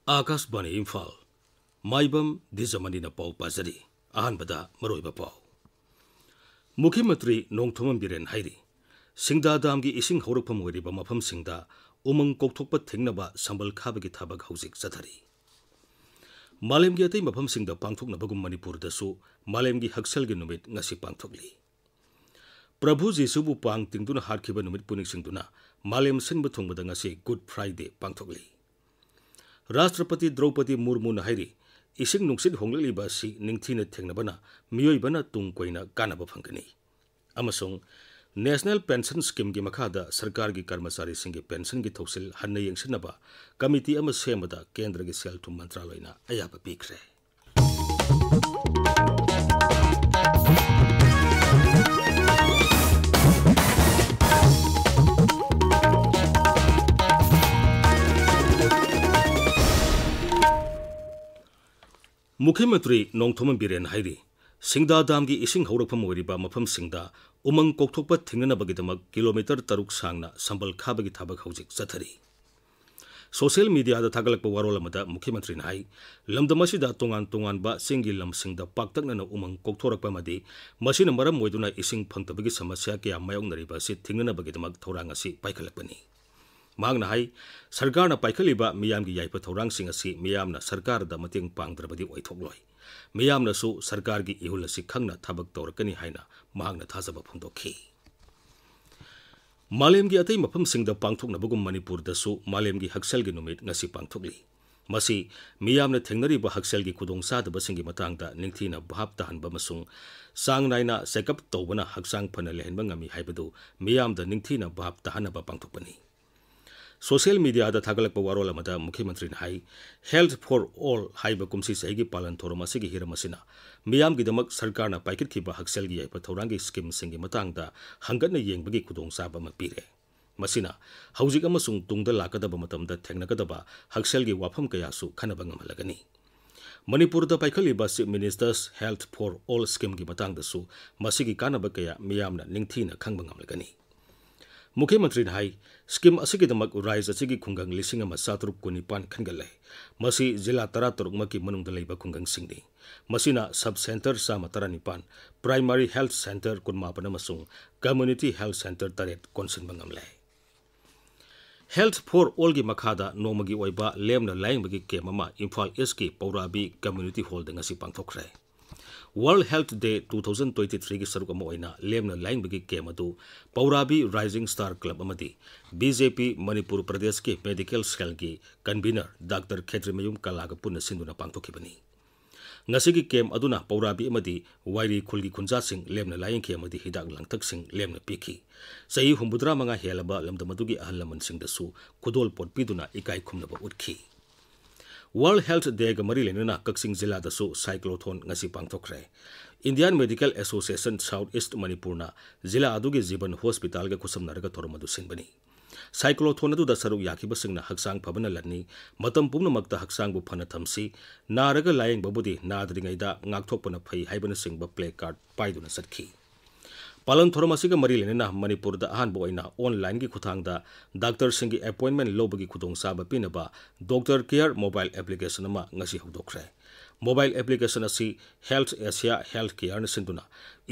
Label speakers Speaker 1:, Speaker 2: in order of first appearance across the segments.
Speaker 1: आकाशवाणी इम्फाल माइबम दिजमनी पाउ पाजरी अहनबदा मरोइबा पाउ मुख्यमंत्री नोंथोमम बिरेन हाइरी सिंगदा दामगी इसिंग हौरकफम ओइरिबा मफमसिंगदा उमंग कोकथोकपा थेंगनबा संबल खाबगी थाबक हौजिक चथरी मालेमगी अतै मफमसिंगदा पांथोकनबगुम मणिपुरदसु मालेमगी हक्सलगी नुमित ngasi पांथोकली प्रभु जीसुबु पांग तिंगदुना हारखिबा नुमित पुनिंगसिंगदुना मालेम सिनबा थोंगबदा ngasi गुड फ्राइडे पांथोकली राष्ट्रपति द्रौपदी मुर्मू हाइरी इसिंग नुंगसित होंगलिबा सि निंगथीना थेंगनबना मियोइबना तुंग कोइना कानबा फंगनी अमसोंग नेशनल पेंशन स्कीम की मखादा सरकार की कर्मचारी सिंह पेंशन की थौसिल हन्ना येंगसिनबा कमिटी अमा सेमदा केंद्र की सेल थुम मंत्रालयना अयाबा पीखरे मुख्यमंत्री नोंथोमम बिरेन हाइरी सिंगदा दाम की इसिंग हौरकफम ओइरिबा मफम सिंगदा उमंग कोकथोकपा थिंगनबगिदमक किलोमीटर 3 सांगना संबल खाबगी थाबक हौजिक चथरी सोशल मीडिया दा थागलकपा वारोल अमदा मुख्यमंत्री हाई लमदमसिदा तोंगान तोंगानबा सिंगी लमसिंगदा पाक्तकनना उमंग कोकथोरकपा मदि मसिना मरम ओइदुना इसिंग फंगतबगी समस्या कया मायोंगनरिबा सि थिंगनबगिदमक थौरांग असि पाइखलकपनी मांगना हाई सरकार ना पाइखलिबा मियामगी याइपा थौरांगसिंग असि मियामना सरकार दा मतेंग पांगद्रबदी ओइथोकलोय मियामनसु सरकार की इहुल असि खंगना थबक तौरकनी हाइना मांगना थाजबा फोंदोखी मालेमगी अतै मफमसिंगदा पांथोकनबगुम मणिपुरदसु मालेमगी हक्सलगी नुमित ngasi पांथोकली मसी मियामना थेंगनरिबा हक्सलगी खुदोंसादबसिंगी मतंगदा निंगथीना भाप तहनबा मसुंग सांग नाइना चेकअप तौबना हक्सांग फना लेहनबा ngami हाइबदु मियामदा निंगथीना भाप तहनबा पांथोकपनी सोशल मीडिया दा थागलकपा वारोल अमदा मुख्यमंत्री high health for all हाइबा Kumsi सहीगी पालन थोरम असिगी हिरम असिना मियामगिदमक सरकारना पाइकितखिबा हक्सलगी याइपा थौरांगी स्कीम सिंगी मतंगदा हंगतना येंगबगी खुदोंसाबा अमा पीरे मसिना हौजिक अमसुंग तुंगदा लाकदबा मतमदा थेंगनगदबा हक्सलगी वाफम कयासु खनबा ngमलगनी मणिपुरदा पाइखलिबा chief ministers health for all scheme की मतंगदसु मसिगी कानबा कया मियामना निंगथीना खंगबा ngमलगनी मुख्यमंत्री हाई स्कीम असिगिदमक राज्य असिगी खुंगंग 1719 खनगले मसी जिला 13 मकी मनुंगदा लेबा खुंगंग सिंगनी मसीना sub centre 19 primary health centre 19 अमसुंग कम्युनिटी हेल्थ सेंटर 3 कोनसिनबा ngamle हेल्थ फॉर ऑल की मखादा नोमगी ओइबा लेमना लाइंगबगी केम अमा इम्फाल ईस्ट की पौराबी कम्युनिटी हॉल दा ngasi पांथोखरे वर्ल्ड हेल्थ डे 2023 की सरुक अमा ओइना लेमना लाइंगबगी केम अदु पौराबी राइजिंग स्टार क्लब अमदी बीजेपी मणिपुर प्रदेश के मेडिकल सेल की कन्वीनर डॉक्टर खेत्रीमयुम कलागा पुन्ना सिंधुना पांथोखिबनी ngasi केम अदुना पौराबी अमदी वाइरी खुलगी खुंजासिंग लेमना लाइंग के अमदी हिदाक लांगथकसिंग लेमना पीखी सही 85 हेलबा लमदमदुगी अहल लमनसिंगदसु खुदोल पोटपीदुना इकाई खुमनबा उठखी वर्ल्ड हेल्थ डे का मरी लेना कक्सिंग जिला दसु साइक्लोथोन ngasi पांथोखरे Indian medical association south east मणिपुरना जिला अदुगी जीवन हॉस्पिटल का खुसमनरगा थोरमदु सिंबनी साइक्लोथोन अदु दसरु याखिबसिंगना हक्सांग फबना लन्नी मतम पुमनमक्ता हक्सांगबु फना थमसी नारगा लायंग बबुदी नादरिंगैदा ngakthokpana फै हाइबना सिंगबा प्ले कार्ड पाइदुना सटखी पालन थोरमसिगा मरी लेना मणिपुर दा अहानबो ओइना ऑनलाइन की खुथांगदा डॉक्टर सिंगी अपॉइंटमेंट लोबगी खुदोंसाबा पिनबा डॉक्टर केयर मोबाइल एप्लीकेशन अमा ngasi हौदोखरे मोबाइल एप्लीकेशन असि हेल्थ एशिया हेल्थ केयर न सिंदुना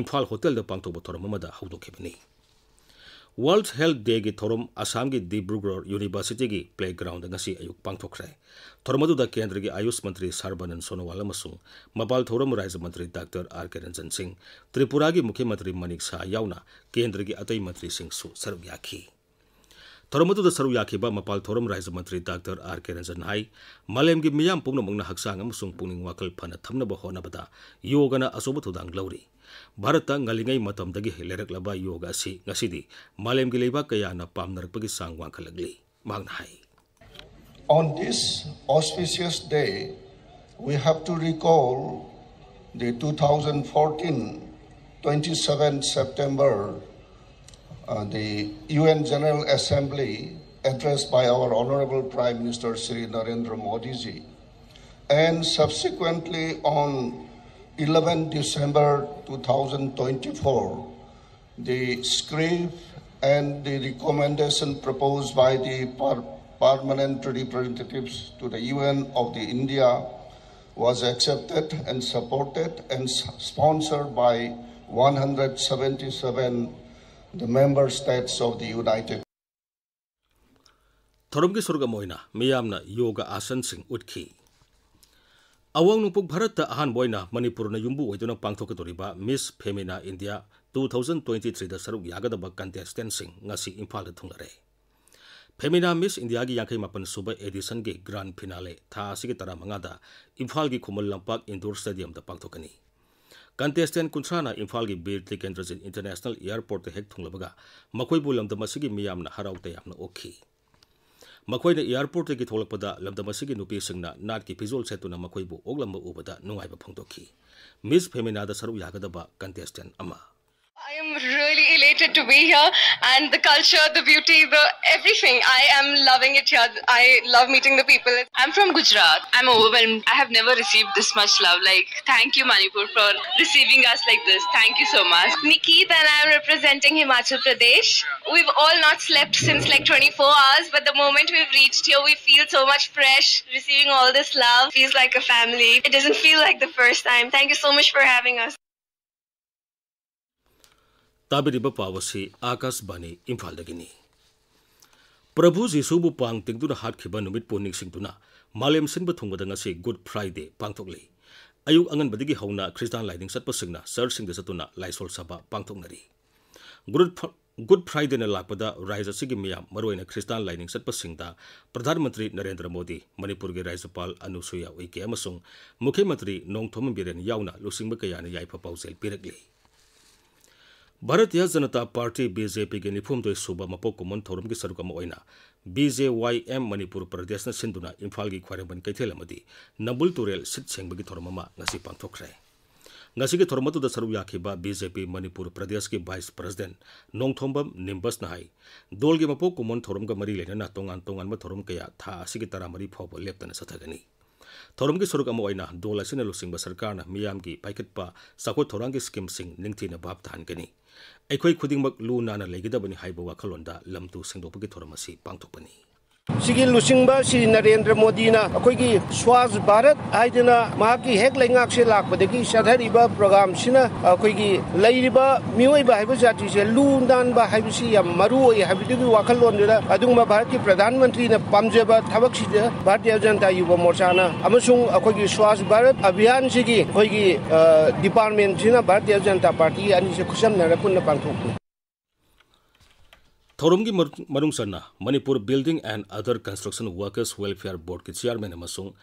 Speaker 1: इम्फाल होटल दा पांथोबा थोरममदा हौदोखिबनी वर्ल्ड हेल्थ डे की थोरम असम की डिब्रुगढ़ यूनिवर्सिटी की प्लेग्राउंड ngasi अयुक पांथोखरे थोरमदुदा केंद्र की आयुष मंत्री सर्बानंद सोनोवाल अमसुंग मपाल थोरम राज्य मंत्री डॉक्टर आर.के. रंजन सिंह त्रिपुरा की मुख्यमंत्री मनिक शाह याउना केंद्र की अतई मंत्री सिंह सरुक याखी थोरमदुदा सरुक याखिबा मपाल थोरम राज्य मंत्री डॉक्टर आर.के. रंजन हाई मालेम की मियाम पुंगनमंगना हक्सांग अमसुंग पुंगनिंग वाकल फना थमनबा होनबदा योगना असोब थुदांग लौरी Bharat ngaligai matamdagi leраклаба yoga asi ngasidi malem gi leiba kaya na pamnarpagi sang wangkhalagli magna hai
Speaker 2: On this auspicious day we have to recall the 2014 27 September the UN General Assembly addressed by our honorable Prime Minister Shri Narendra Modi ji and subsequently on 11 December 2024, the script and the recommendation proposed by the permanent representatives to the UN of the India was accepted and supported and sponsored by 177 the member states of the United.
Speaker 1: Thoromgi surga moina miyamna yoga asan sing utki. Awang nupuk Bharat ahan boina Manipur na yumbu oiduna pangthokadoriba Miss Femina India 2023 da saruk yagadaba contestant sing ngasi Imphal da thunglare. Femina Miss India gi yankai mapan suba edition gi grand finale tha asigi tara mangada Imphal gi Khumul Lampak Indoor Stadium da pangthokani. Contestant kuntrana Imphal gi Bir Tikendrajit International Airport da hek thunglabaga makoi bu lamda masigi miyamna haraute yamna okhi. Makoi na airport ki tholakpada lamda masigi nupi singna nat ki pizol setuna makoi bu oglamba ubada nungaiba phangtokhi. Miss Femina da saru yagadaba contestant ama.
Speaker 3: I am really elated to be here, and the culture, the beauty, everything. I am loving it here. I love meeting the people.
Speaker 4: I'm from Gujarat. I'm overwhelmed. I have never received this much love. Thank you, Manipur, for receiving us like this. Thank you so much.
Speaker 3: Nikit, and I am representing Himachal Pradesh. We've all not slept since 24 hours, but the moment we've reached here, we feel so much fresh. Receiving all this love feels like a family. It doesn't feel like the first time. Thank you so much for having us.
Speaker 1: Tabiriba pawasi Akas Bani Imphal dagini. Prabhu Jisubu pang tingduna hat khiba numit puning singtuna malem sinba thungba ngasi Good Friday pangthokli. Ayuk angan badigi hauna Christian lighting satpa singna sir sing satuna laisol saba pangthoknari. Good Friday na lakpada raisa sigi miyam maroina Christian lighting satpa singda Pradhan Mantri Narendra Modi Manipur ge Raijapal Anusuya Uike amasung Mukhyamantri Nongthom Biren yauna lusingba kayana yaipa pausel pirakli. Bharatiya Janata Party BJP ke nifum doi suba mapok kumon thorum ki sarukam oina BJYM Manipur Pradesh na sinduna Imphal gi khwareban kaithel amadi Nabul Turel sit sengbagi thormama ngasi pangthokre. Ngasi ki thormatu da saru yakhiba BJP Manipur Pradesh ki Vice President Nongthombam Nimbas na hai dol gi mapok kumon thorum ga mari lena na tongan ma thorum kaya tha asigi tara mari phobo leptana sathagani. Thorum ki saruk amo oina dol asina lusingba sarkar na miyam gi paikatpa sakot thorang ki scheme sing ningthina bab than kani. Ekhoi khudingmak lu nana legidabani haiba wakhalonda lamtu sengdopagi thoramasi pangthokpani.
Speaker 5: Sigi lusingba si Narendra Modi na akoigi Swaj Bharat aidina mahaki hek lengak se lakpadagi sadhariba program sina akoigi leiriba miyoiba haiba jati se lu nan ba haibisi yam maru oi habidugi wakhalonda adungma Bharat ki Pradhan Mantri na pamjeba thabak sida Bharatiya Janata Yuva Morcha na amasung akoigi Swaj Bharat abhiyan sigi akoigi department sina Bharatiya Janata Party ani se khusamna punna pangthokni.
Speaker 1: Thorumgi marungsana Manipur Building and Other Construction Workers Welfare Board ki chairman amasung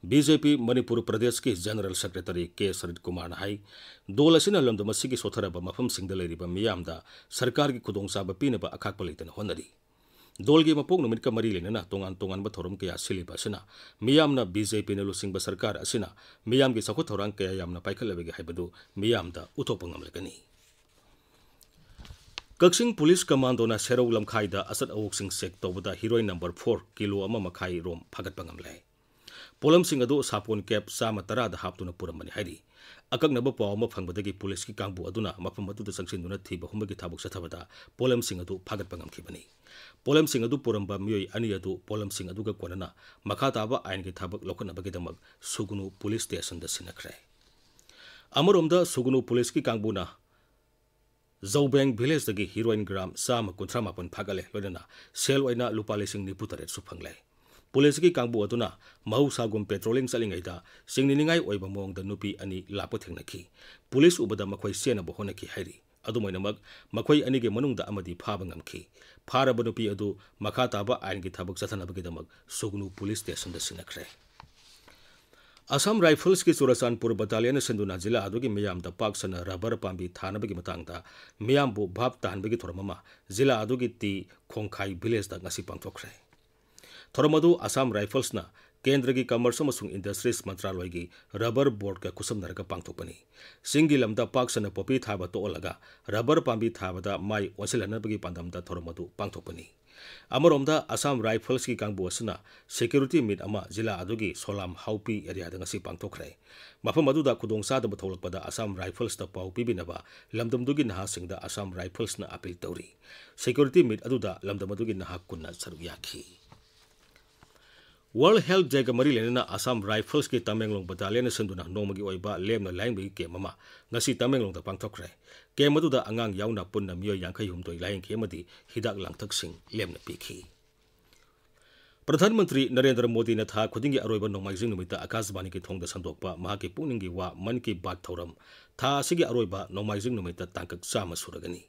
Speaker 1: BJP Manipur Pradesh ki General Secretary K. Sarit Kumar hai dolasina lamda masigi sotharaba mafam singda leiriba miyamda sarkar ki khudongchaba pinaba akhakpa leitana honari. Dolgi mapok numit ka mari lenana tongan ba thorum kaya siliba sina miyamna BJP na lusingba sarkar asina miyam ki sakut thorang kaya yamna paikhalabegi haibadu miyamda utopangam legani. Kaksing Police Commando na Serau Lamkhaida asat awuksing sek tawada heroin number 4 kilo ama makhai rom phagat pangamlai. Polam sing adu sapon cap sama tarada haptuna puramani hairi. Akak naba paw ma phangbadagi police ki kangbu aduna mafam adu da sangsinduna thiba humagi thabuk sathabada polam sing adu phagat pangamkhibani. Polam sing adu puramba miyoi ani adu polam sing adu ga konana makhataba ain ki thabak lokana bagidamak Sugunu Police Station da sinakre. Amoromda Sugunu Police ki kangbu na Zaubeng village dagi heroin gram sama kuntra mapon phagale loina sel oina lupa lesing ni putare suphangle police ki kangbu aduna mau sagum patrolling salingai da singni ningai oiba mong da nupi ani lapo thengnaki police ubada makhoi sena bo honaki hairi adumoina mak makhoi ani ge manung da amadi phaba ngamki phara banupi adu makha taba ain gi thabak sathana bagi damak Sugnu police station da sinakre. Assam Rifles ki Churachandpur Battalion senduna jila adugi miyam da paksana rubber pambi thanabagi matangda miyam bu bhab tahanbagi thormama jila adugi ti Khongkhai village da ngasi pangthokre. Thormadu Assam Rifles na Kendra ki Commerce amasung Industries Mantraloy gi rubber board ka kusam naraka pangthokpani. Singi lamda paksana popi thaba to olaga rubber pambi thabada mai onsilanabagi pandamda thormadu pangthokpani. Amoromda Assam Rifles ki kangbu asuna security meet ama jila adugi Solam Haupi area da ngasi pangthokre. Mafam aduda khudongsa da batholakpada Assam Rifles da pau pibinaba lamdamdugi naha singda Assam Rifles na appeal tawri. Security meet aduda lamdamadugi naha kunna saru yakhi. World Health Day ka mari lenana Assam Rifles ki Tamenglong Battalion senduna nomagi oiba lemna laingbi ke mama ngasi Tamenglong da pangthokre ke maduda angang yauna punna mioy yangkai humdoi laing ke madi hidak langthak sing lemna pikhi. Pradhan Mantri Narendra Modi na tha khudingi aroiba nongmaijing numita Akashbani ki thongda sandokpa mahaki pungningi wa man ki baat thoram tha asigi aroiba nongmaijing numita tangkak sama suragani.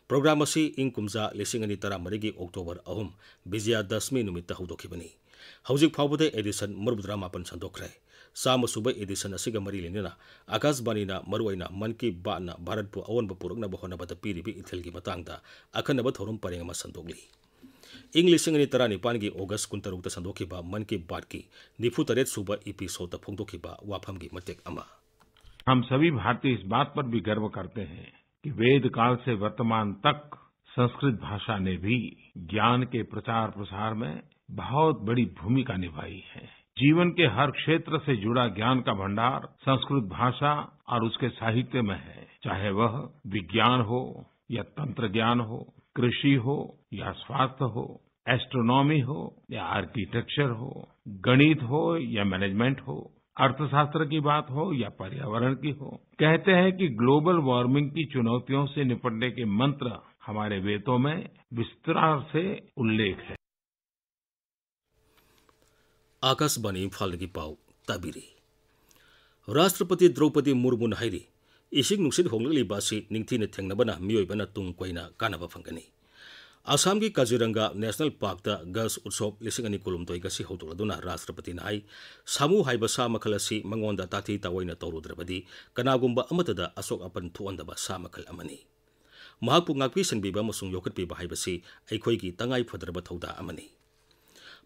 Speaker 1: Program asi ing kumza lisingani tara marigi October 3 Vijaya Dashmi numita hudokibani. Haujik phawbade edition marbudra mapan sandokre. Sama suba edition asiga mari lenina Akashbani na maruaina man ki baat na Bharat pu awan bapurukna bahona bata piribi ithelgi matangda akhanaba thorum parengama sandokli. English ngani tarani pangi August kuntarukta sandokiba man ki baat ki nifu taret suba episode ta phongdokiba wafam gi matek ama.
Speaker 6: हम सभी भारतीय इस बात पर भी गर्व करते हैं कि वेद काल से वर्तमान तक संस्कृत भाषा ने भी ज्ञान के प्रचार प्रसार में बहुत बड़ी भूमिका निभाई है। जीवन के हर क्षेत्र से जुड़ा ज्ञान का भंडार संस्कृत भाषा और उसके साहित्य में है, चाहे वह विज्ञान हो या तंत्र ज्ञान हो, कृषि हो या स्वास्थ्य हो, एस्ट्रोनॉमी हो या आर्किटेक्चर हो, गणित हो या मैनेजमेंट हो, अर्थशास्त्र की बात हो या पर्यावरण की हो। कहते हैं कि ग्लोबल वार्मिंग की चुनौतियों से निपटने के मंत्र हमारे वेदों में विस्तार से उल्लेख है।
Speaker 1: Akashbani Imphal gi pau tabiri. Rashtrapati Draupadi Murmu na hairi ising nungsit honglali basi ningthina thengnabana mioibana tungkoina kanaba phangani. Assam ki Kaziranga National Park da Girls Utsav lisingani kulumtoi gasi hotuladuna Rashtrapati na hai samu haiba sa makhalasi mangonda tati tawaina tawrudrabadi kanagumba amatada asok apan thuandaba sa makhal amani. Mahakpu ngakpi sangbiba amasung yokatpiba haibasi aikhoigi tangai phadraba thauda amani.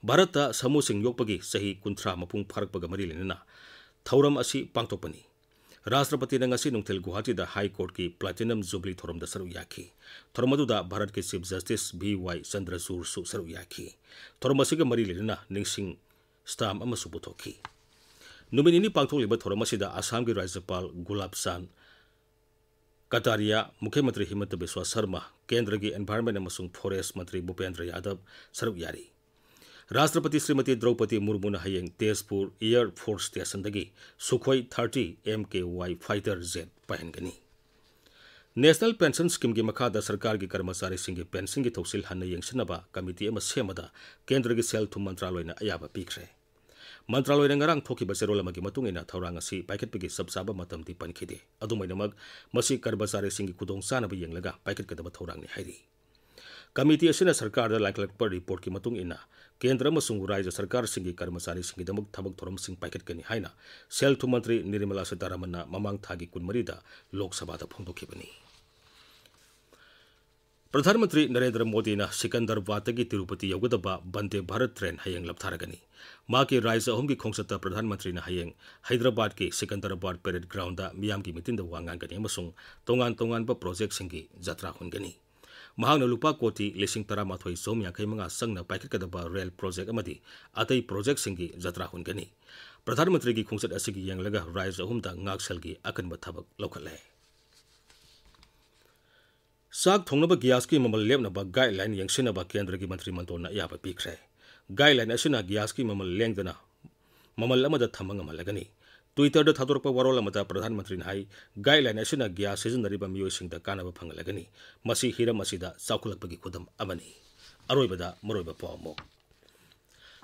Speaker 1: Bharata samu sing yokpagi sahi kunthra mapung pharakpaga mari lenana thauram asi pangtokpani. Rashtrapati na ngasi nungthil Guwahati da High Court ki Platinum Jubilee thoram da saru yakhi. Thoramadu da Bharat ke Chief Justice B.Y. Chandrachud su saru yakhi. Thoramasiga mari lenana ningsing stam amasu putokhi. Numinini pangthokliba thoramasida Assam ki Rajyapal Gulab Chand Kataria, Mukhyamantri Himanta Biswa Sharma, Kendra ki Environment amasung Forest Mantri Bhupendra Yadav saru yari. Rashtrapati Srimati Draupadi Murmu na hayeng Tezpur Air Force Station dagi Sukhoi 30 MKY Fighter Jet pahengani. National Pension Scheme ki makhada sarkar ki karmasari singi pension ki thoksil hanna yengsinaba committee ama semada Kendra ki Sel Thum Mantraloy na ayaba pikre. Mantraloy na ngarang thokiba serol amagi matungina thaurang asi paiketpagi sabsaba matamti pankhide. Adumainamag masi karmasari singi khudong sanaba yenglaga paiket kadaba thaurang ni hairi. Committee asina sarkar da laiklakpa report ki matung ina Kendra amasung Rajya Sarkar singi karmasari singi damuk thabak thoram sing paiket kani haina Sel Thum Mantri Nirmala Sitharaman na mamang thagi kunmari da Lok Sabha da phongdokhibani. Pradhan Mantri Narendra Modi na Sikandrabad tagi Tirupati yaugadaba Vande Bharat train hayeng laptharagani. Maki Rajya ahum ki khongsata Pradhan Mantri na hayeng Hyderabad ki Sikandrabad Parade Ground da miyam ki mitin da wangangani amasung tongan ba project singi jatra hungani. Mahang na lupa koti lising tara mathoi som yang kay mga sang na paikit kadaba rail project amadi atay project singi jatra hungani. Pradhan Mantri ki khungsat asigi yang laga Rajya ahum da ngaksal gi akan bathabak lokale. Sak thongnaba gas ki mamal lepnaba guideline yangsinaba Kendra ki Mantri Mandol na yaba pikre. Guideline asina gas ki mamal lengdana mamal amada thamang amalagani. Twitter da thadorpa warol amata Pradhan Mantri na hai guideline asina gas seasonariba miyoi singda kanaba phangalagani. Masi hiram asida saukulakpagi khudam amani. Aroibada maroiba pawmo.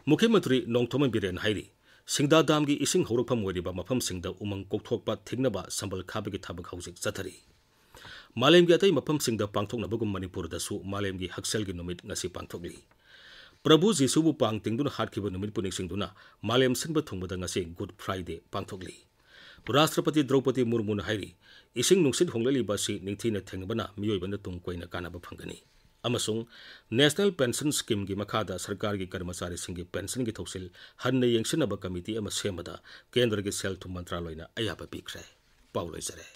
Speaker 1: Mukhyamantri Nongthoman Biren hairi Singda dam gi ising horokpham oiriba mafam singda umang kokthokpa thingnaba sambal khabagi thabak haujik chathari. Malem gi atai mafam singda pangthoknabagum Manipur da su malem gi haksel gi numit ngasi pangthokli. Prabhu Jisu bu pangtingduna hatkhiba numit puning singduna malem sinba thungbada ngasi Good Friday pangthokli. Rashtrapati Draupadi Murmu na hairi ising nungsit honglali basi ningthina thengbana miyoibana tungkoina kanaba phangani. Amasung National Pension Scheme gi makhada sarkar gi karmasari singi pension gi thoksil hanna yengsinaba committee ama semada Kendra gi Sel Thum Mantraloy na ayaba pikre. Pauloi jare.